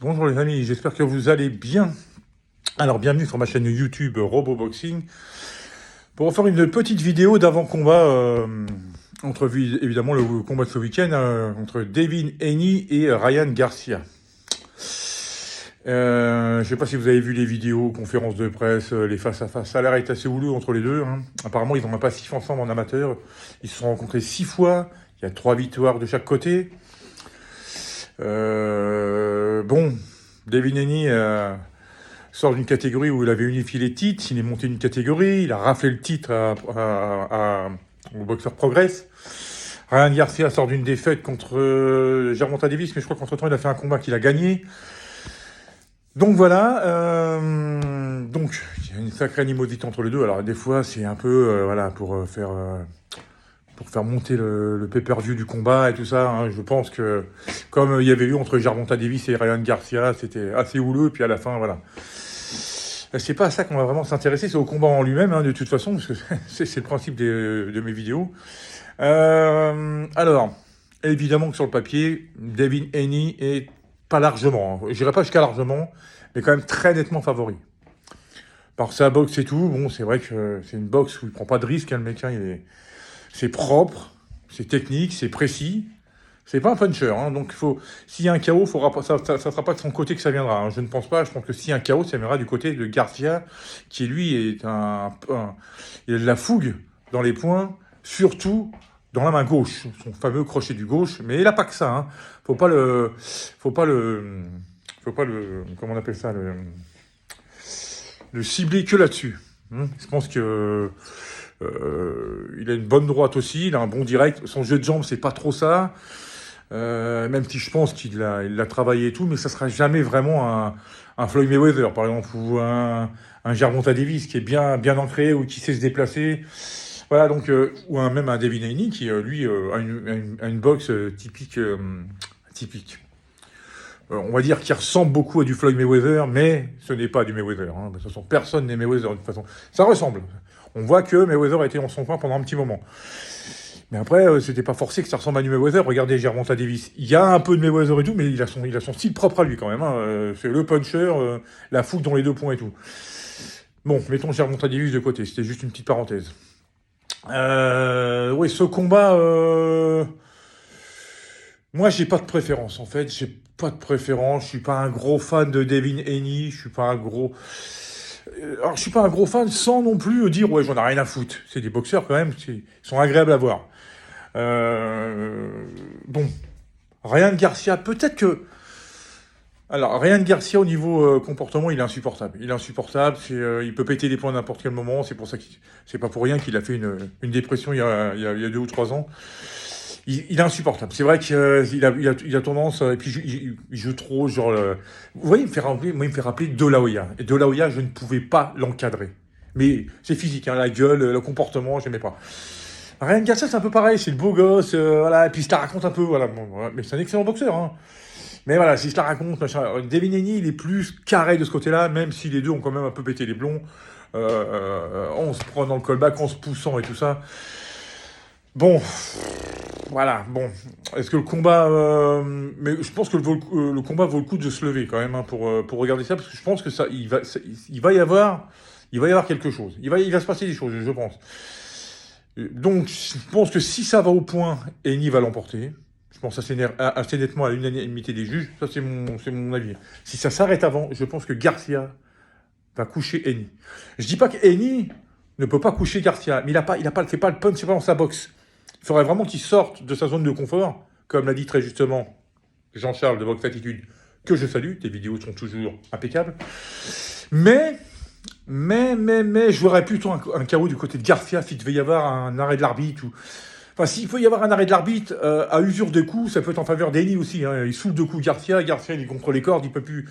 Bonjour les amis, j'espère que vous allez bien. Alors bienvenue sur ma chaîne YouTube RoboBoxing pour faire une petite vidéo d'avant-combat entre évidemment le combat de ce week-end entre Devin Haney et Ryan Garcia. Je ne sais pas si vous avez vu les vidéos, conférences de presse, les face-à-face. Ça a l'air d'être assez houleux entre les deux. Apparemment, ils n'ont même pas 6 ensemble en amateur. Ils se sont rencontrés 6 fois. Il y a 3 victoires de chaque côté. Bon, Devin Haney sort d'une catégorie où il avait unifié les titres. Il est monté une catégorie. Il a raflé le titre au boxeur Progress. Ryan Garcia sort d'une défaite contre Gervonta Davis, mais je crois qu'entre-temps, il a fait un combat qu'il a gagné. Donc voilà, donc il y a une sacrée animosité entre les deux. Alors des fois c'est un peu voilà pour faire monter le pay-per-view du combat et tout ça. Je pense que comme il y avait eu entre Gervonta Davis et Ryan Garcia, c'était assez houleux. Puis à la fin voilà, c'est pas à ça qu'on va vraiment s'intéresser, c'est au combat en lui-même de toute façon, parce que c'est le principe de mes vidéos. Alors évidemment que sur le papier, Devin Haney est pas largement, je dirais pas jusqu'à largement, mais quand même très nettement favori. Par sa boxe et tout, bon, c'est vrai que c'est une boxe où il prend pas de risque, le mec, c'est propre, c'est technique, c'est précis. C'est pas un puncher, donc s'il y a un KO, ça sera pas de son côté que ça viendra. Je ne pense pas, je pense que s'il y a un KO, ça viendra du côté de Garcia, qui lui est il a de la fougue dans les poings, surtout dans la main gauche, son fameux crochet du gauche, mais il n'a pas que ça, Faut pas le, comment on appelle ça, le cibler que là-dessus. Je pense que il a une bonne droite aussi, il a un bon direct, son jeu de jambes, c'est pas trop ça, même si je pense qu'il l'a travaillé et tout, mais ça sera jamais vraiment un Floyd Mayweather, par exemple, ou un Gervonta Davis qui est bien ancré ou qui sait se déplacer. Voilà, donc, ou même un Devin Haney qui, lui, a une boxe typique. On va dire qu'il ressemble beaucoup à du Floyd Mayweather, mais ce n'est pas du Mayweather. De toute façon, personne n'est Mayweather, de toute façon. Ça ressemble. On voit que Mayweather a été dans son coin pendant un petit moment. Mais après, c'était pas forcé que ça ressemble à du Mayweather. Regardez Gervonta Davis. Il y a un peu de Mayweather et tout, mais il a son style propre à lui quand même. C'est le puncher, la fougue dans les 2 points et tout. Bon, mettons Gervonta Davis de côté. C'était juste une petite parenthèse. Oui, ce combat, moi j'ai pas de préférence en fait, j'ai pas de préférence, je suis pas un gros fan de Devin Haney, je suis pas un gros... Alors je suis pas un gros fan sans non plus dire ouais j'en ai rien à foutre, c'est des boxeurs quand même, ils sont agréables à voir. Bon, Ryan Garcia, peut-être que... Alors, Ryan Garcia, au niveau comportement, il est insupportable. Il est insupportable, il peut péter les plombs à n'importe quel moment. C'est pour ça que c'est pas pour rien qu'il a fait une dépression il y a 2 ou 3 ans. Il est insupportable. C'est vrai qu'il a tendance, et puis il joue trop, genre... vous voyez, il me fait rappeler De La Hoya. Et De La Hoya, je ne pouvais pas l'encadrer. Mais c'est physique, la gueule, le comportement, j'aimais pas. Ryan Garcia, c'est un peu pareil, c'est le beau gosse, voilà, et puis il se la raconte un peu, voilà. Bon, voilà. Mais c'est un excellent boxeur, Mais voilà, si je la raconte, machin. Devin Haney, il est plus carré de ce côté-là, même si les deux ont quand même un peu pété les plombs, en se prenant le callback, en se poussant et tout ça. Bon, voilà, bon. Est-ce que le combat... mais je pense que le combat vaut le coup de se lever quand même pour regarder ça, parce que je pense que il va y avoir quelque chose. Il va se passer des choses, je pense. Donc, je pense que si ça va au point, Haney va l'emporter. Je pense assez nettement à l'unanimité des juges. Ça, c'est mon avis. Si ça s'arrête avant, je pense que Garcia va coucher Haney. Je dis pas que Haney ne peut pas coucher Garcia, mais fait pas le punch, c'est pas dans sa boxe. Il faudrait vraiment qu'il sorte de sa zone de confort, comme l'a dit très justement Jean-Charles de Box Attitude, que je salue. Tes vidéos sont toujours impeccables. Mais, je verrais plutôt un KO du côté de Garcia s'il devait y avoir un arrêt de l'arbitre ou... Enfin, s'il peut y avoir un arrêt de l'arbitre à usure de coups, ça peut être en faveur d'Haney aussi. Il saoule de coups Garcia, il est contre les cordes, il peut plus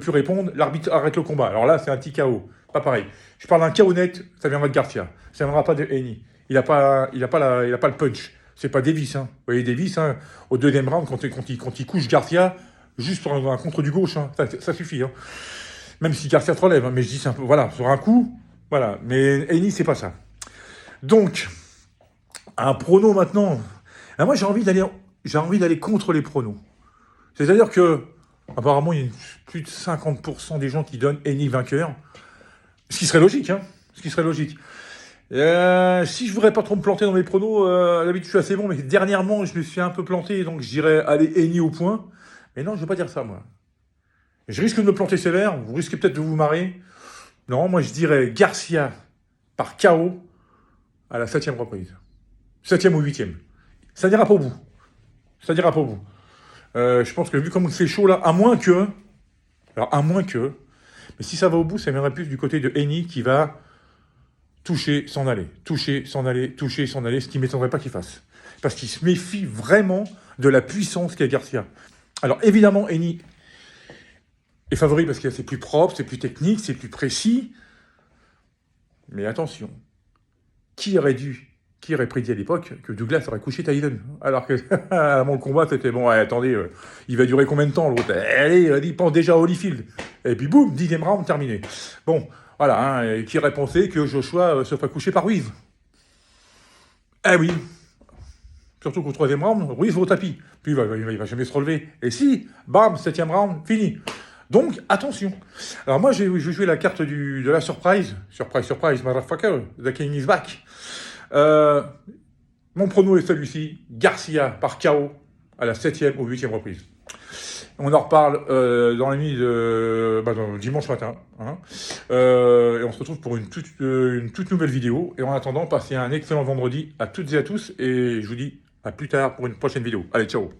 répondre. L'arbitre arrête le combat. Alors là, c'est un petit KO. Pas pareil. Je parle d'un KO net, ça viendra de Garcia. Ça viendra pas de Haney. Il a pas le punch. C'est pas Davis. Vous voyez Davis, au 2e round, quand il couche Garcia, juste pour un contre du gauche, ça suffit. Même si Garcia te relève, mais je dis c'est un peu, voilà, sur un coup, voilà. Mais Haney, c'est pas ça. Donc, un prono maintenant. Alors moi, j'ai envie d'aller contre les pronos. C'est-à-dire que Apparemment, il y a plus de 50% des gens qui donnent Henny vainqueur. Ce qui serait logique, hein. Ce qui serait logique. Si je voudrais pas trop me planter dans mes pronos, à l'habitude je suis assez bon, mais dernièrement je me suis un peu planté, donc je dirais allez Henny au point. Mais non, je vais pas dire ça moi. Je risque de me planter sévère, vous risquez peut-être de vous marrer. Non, moi je dirais Garcia par KO à la 7e reprise. 7e ou 8e. Ça n'ira pas au bout. Ça n'ira pas au bout. Je pense que vu comme c'est chaud là, à moins que... Alors à moins que... Mais si ça va au bout, ça viendrait plus du côté de Henny qui va toucher, s'en aller, toucher, s'en aller, toucher, s'en aller, ce qui ne m'étonnerait pas qu'il fasse. Parce qu'il se méfie vraiment de la puissance qu'a Garcia. Alors évidemment, Henny est favori parce que c'est plus propre, c'est plus technique, c'est plus précis. Mais attention, qui aurait prédit à l'époque que Douglas aurait couché Tyson? Alors que avant le combat, c'était bon, ouais, attendez, il va durer combien de temps l'autre? Allez, il pense déjà à Holyfield. Et puis boum, 10e round, terminé. Bon, voilà, hein, qui aurait pensé que Joshua se ferait coucher par Ruiz? Eh oui, surtout qu'au 3e round, Ruiz va au tapis. Puis il va jamais se relever. Et si, bam, 7e round, fini. Donc, attention. Alors moi, je vais jouer la carte de la surprise. Surprise, motherfucker. The king is back. Mon prono est celui-ci. Garcia par KO à la 7e ou 8e reprise. On en reparle dans la nuit de dimanche matin. Hein. Et on se retrouve pour une toute nouvelle vidéo. Et en attendant, passez un excellent vendredi à toutes et à tous. Et je vous dis à plus tard pour une prochaine vidéo. Allez, ciao.